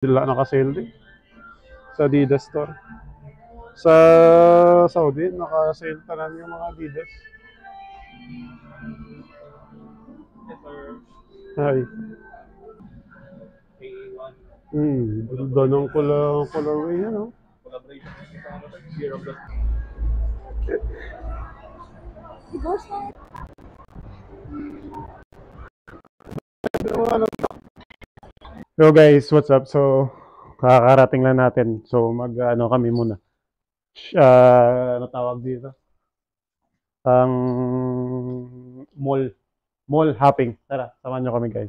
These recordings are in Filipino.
Dila naka-sale din sa Adidas store. Sa Saudi, naka-sale tanan yung mga Adidas. Ay. Ganda ng colorway yan, no? So guys, what's up? So, kakarating lang natin. So, mag-ano kami muna. Ano tawag dito? Ang mall hopping. Tara, samahan nyo kami guys.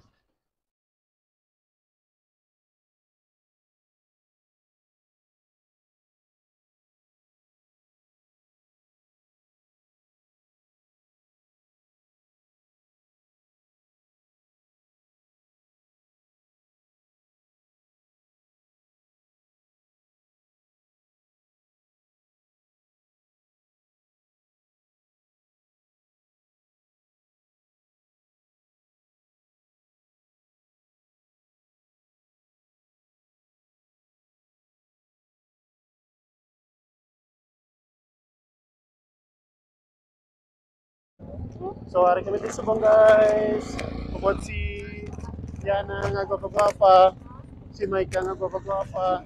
So, ari kami dito sa bang guys. Bukod si Yana nga gwapa, si Mike nga gwapa,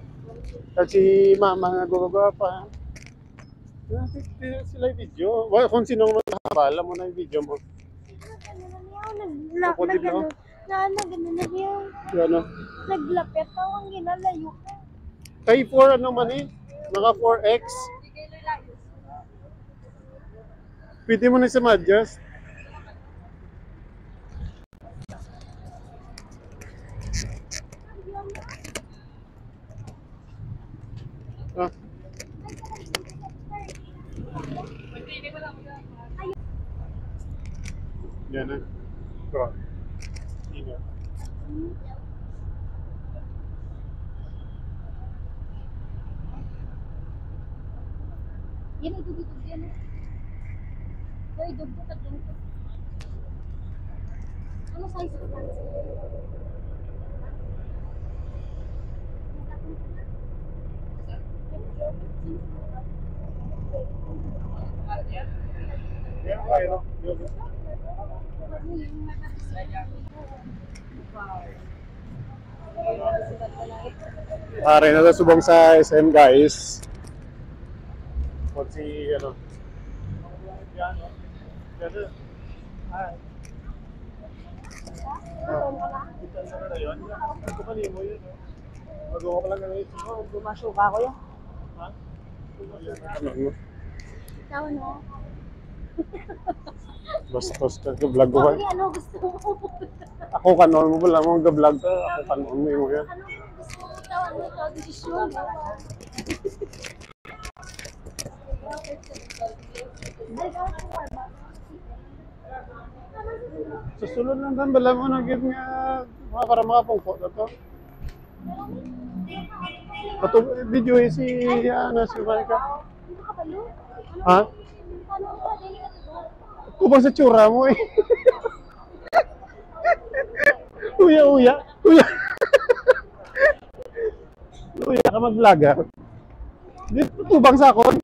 at si Mama nga gwapa. Sila yung video. Well, kung sino mo nakabala mo na yung video mo. Naglapit ako ang ginalayo ko. Kay 4 ano man eh? Naka 4X. Pwede mo na sa Madjas. Ah. Yan na. Bro. Ingat. Yan ay dugtog yan. Ay dugtog at dugtog. Ano size of pants? Pare na subong sa SM guys. Kung si ano. Yan. Yan. Hi. Magawa ko lang ganito. Gumasuka ko yan. Ha? Ikaw no? Bastos ka, vlog ko Bakit ba? ano gusto mo? Ako kanon mo pala mo vlog ka, ako kanon mo yung yan. Ano gusto mo? Tawan mo ito, desisyon. Susunod lang dan bala mo nagit nga para makapungko na to. Kato video si ano si Marika. Ano ka palo? Ha? Ano ka? Dili ka to. Kubang sa tsura mo eh. Uya. Uya ka mag-vlogger. Dito tubang sa akon.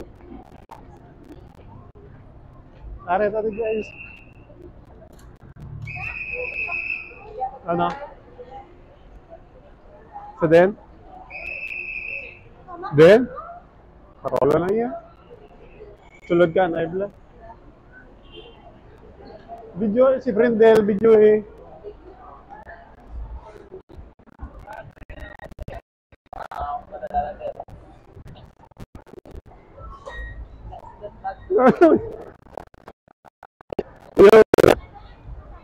Are tadi guys. Ano? Sa Den? Den? Parola na yan. Sulod ka, naibla. Video si Brendel, video eh.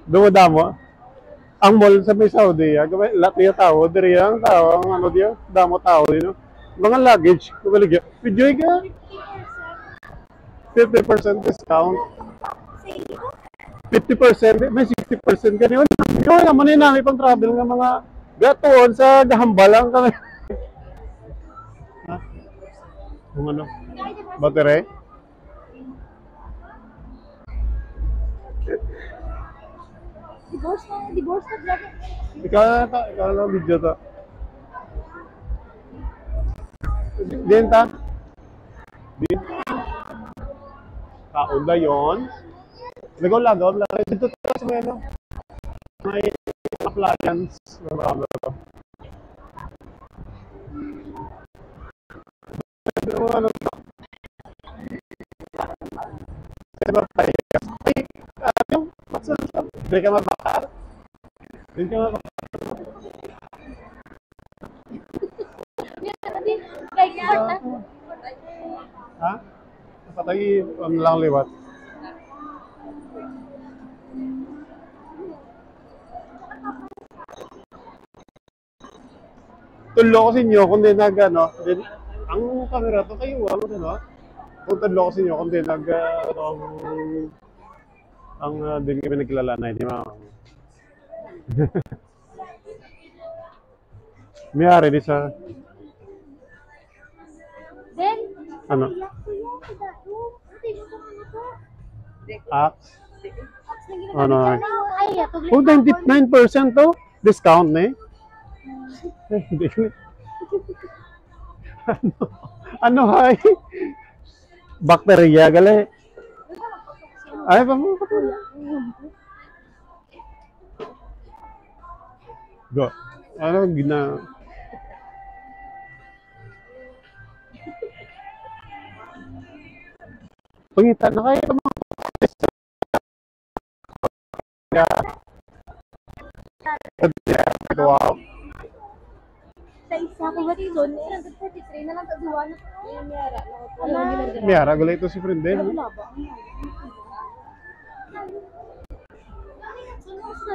Dumo-damo. Ang mall sa may Saudi, lahat niya tao, diri ang tao, ang ano diya, damo tao din. Mga luggage, kumaligya. Video ka. 50% discount. 50%, may 60% ganyan. Ikaw naman yun namin pang travel ng mga gatuon sa gahambalang kami. Ha? Kung ano? Battery? Divorce na vlog. Ikaw na video to. Denta. Di. Kaunda yon. Lagaw-lagaw. Dito tayo sa may ano. May appliance. Ano. Ano. Diba tayo? Ay, ano? Hindi ka mabakar? Hindi ka mabakar? Like, what? Ha? Patay, ano lang liwat. Tulo ko sa inyo, kung di nag, ano, ang camera to kayo, ano, kung tulo ko sa inyo, kung di nag, ang din kami nagkilala na, hindi ma. Miyari di sa, Then, ano, iyak ko yun. axe. Ano, Ay, ito. oh, 99% to, discount na eh. Hindi ko ano, hay? Bakterya, gali. Ay, pa mo, go. Ano, gina... Pangita na kayo mga... Wow. Sa isa ko ba dito? 143 na lang kaduwa na to. Miyara, gala ito si Friendel.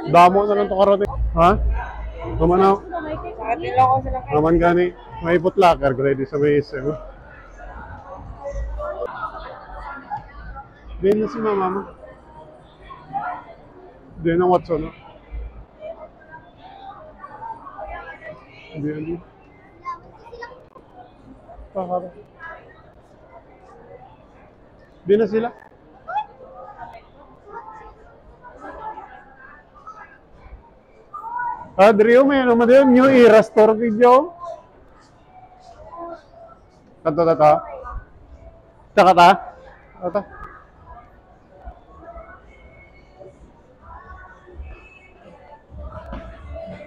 Damo na lang ito karate. Ha? Naman na. Naman gani. May putlaker, gala ito sa may isa. Diyan na si mama mo. Diyan ang Watson. Diyan. Pakara. Diyan na sila. Adrio, may ano mo din, New Era Store video. Tato. Tsaka ta? Ata.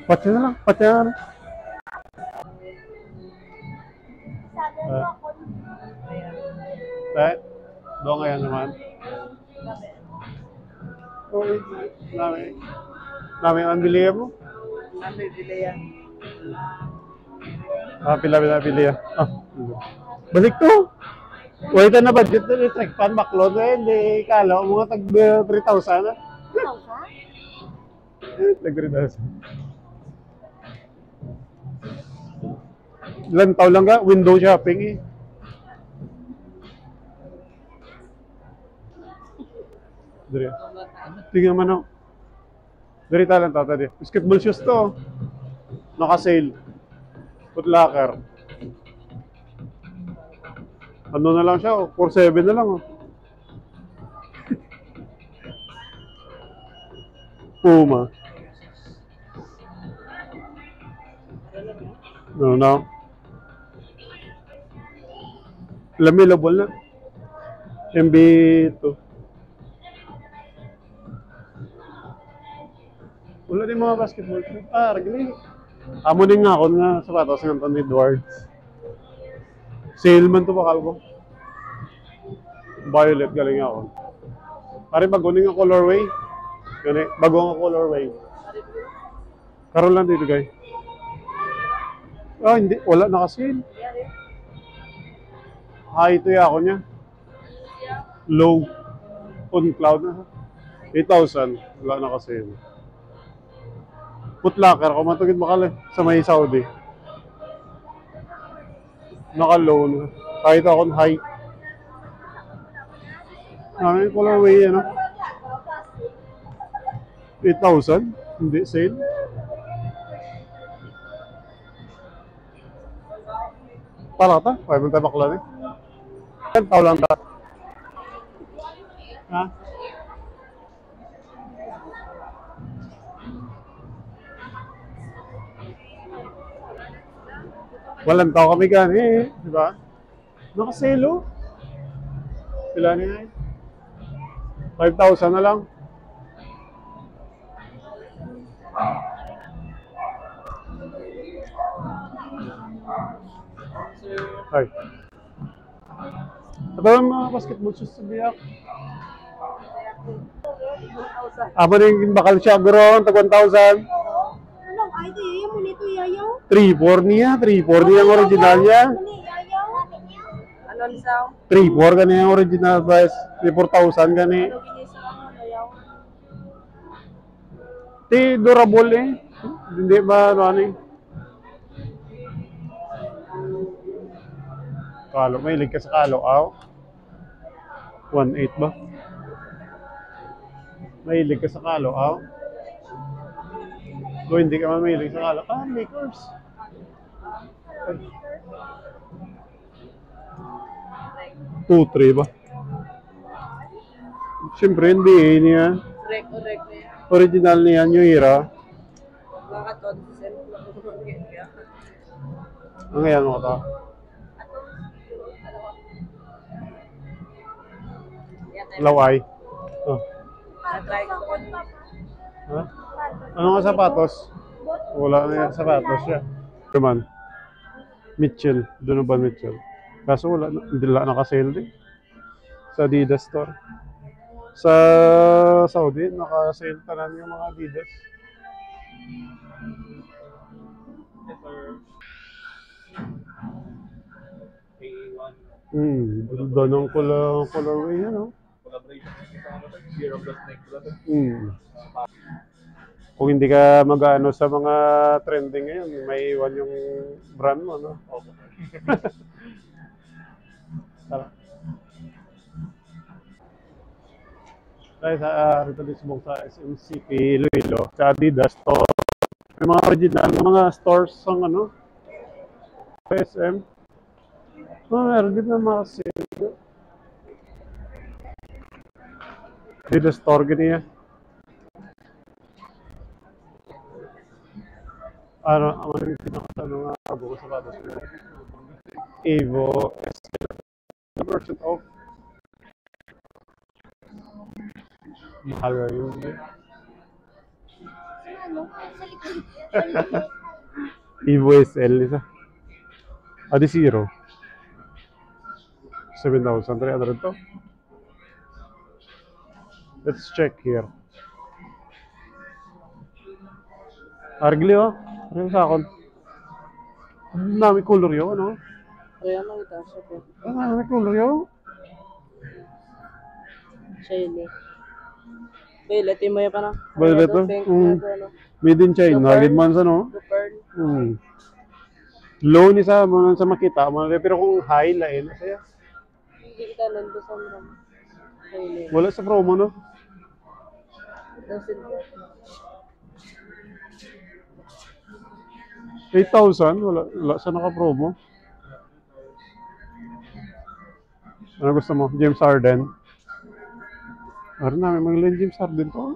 Patya na lang, patya na lang. Doon ngayon naman. Uy, namin ang biliya mo. Namin biliya. Pila biliya. Balik to. Wait na budget na ni Trek Pan Backlog eh. Hindi kala ko mga tag 3,000 na. Tag 3,000. Ilan taon lang ka? Window shopping eh. Dari. Tingnan man ako. Dari talang tata di. Basketball shoes to. Naka-sale. Footlocker. Ano na lang siya? 4,700 na lang. Puma. No. Lamilable na. MB2. Wala din mga basketball shoes. Ragli. Amo din nga ako nga sapatos ng Anthony Edwards. Saleman to bakal ko. Violet galing ako. Pare bagunin ang colorway. Gani, bago ang colorway. Karon lang dito, guys. Hindi, wala na kasi. High ito ako niya. Low. On cloud na. 8,000. Wala na kasi. Footlocker, kung matugid makala sa may Saudi. Naka-low na. Kahit akong high. May colorway, ano? 8,000? Hindi, sale. Para ta? Pwede mo tayo bakla eh. 10,000 lang ta. Ha? Walang tao kami gani eh. Di ba? Nakaselo. Pila niya eh. 5,000 na lang. Ay. Ito ang mga basketball shoes sa biyak. Amo rin bakal siya guro, tag 1,000. Ano, ay, ito yayaw mo nito, yayaw. 3-4 niya, 3-4 niya ang original niya. Ano, yayaw? Ano, lisaw? 3-4 gani ang original price. 4,000 gani. Ano, ginisa ang yayaw? Di durable eh. Hindi ba ano eh. Kalo, may ka sa kalo, aw. 1.8 ba? Mahilig ka sa kalo, aw. Kung hindi ka man mahilig sa kalo, Lakers. 2-3 ba? Siyempre, NBA niya. Correct niya. Original niya, New Era. Baka to, Ang ngayon mo ito. Laway. Oh. Ha? Ano nga sapatos? Wala na yung sapatos siya. Naman. Mitchell. Donovan Mitchell. Kaso wala na. Hindi lang nakasale din. Sa Adidas store. Sa Saudi, nakasale tanan yung mga Adidas. Ganda ng colorway yan, no? Kung hindi ka mag-ano sa mga trending ngayon, may iwan yung brand mo, no? Tayo sa rito disbong sa SMCP Iloilo, sa Adidas store. May mga original, mga stores ang ano, SM. Meron din na mga sale. Adidas store ganyan. Ano yung pinakasano nga ako sa sapatos ko? Evo percent off. Mahal nga yun. Evo SL isa. Adi zero. 7,300 to. Let's check here. Argli oh. Ano sa akin? Ang dami color yun, ano? Kaya lang ito, sabi. Ang dami color yun. Shiny. Violet, mo yung parang. Violet to? Made in China. Gid man sa no? Low ni sa makita. Pero kung high, lain. Saya. Hindi kita nando sa mga. Wala sa promo, no? Doesn't 8,000? Wala sa naka-promo. Ano gusto mo? James Harden? Meron namin magaling James Harden to.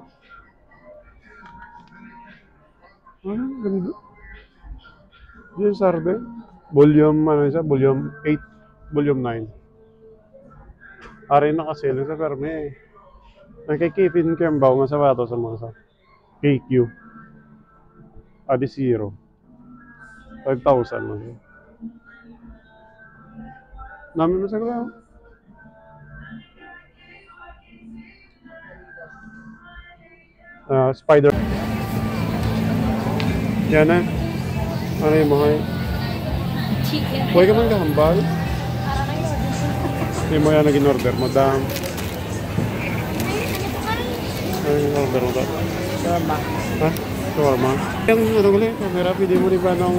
Ganda. James Harden. Volume, ano siya? Volume 8, volume 9. Aray nakasale sa perme. Ang kay Kevin Kembaw nga sapatos sa mga sa KQ. Adi zero. 5,000 mo siya. Namin mo sa kaya. Spider. Yan na. Ano yung mga chicken. huwag ka man kahambal. Hindi mo yan nag-in-order, madam. Ano yung order mo to? Shawarma. Ha? Shawarma? Yung ano ulit, camera, pwede mo rin ba ng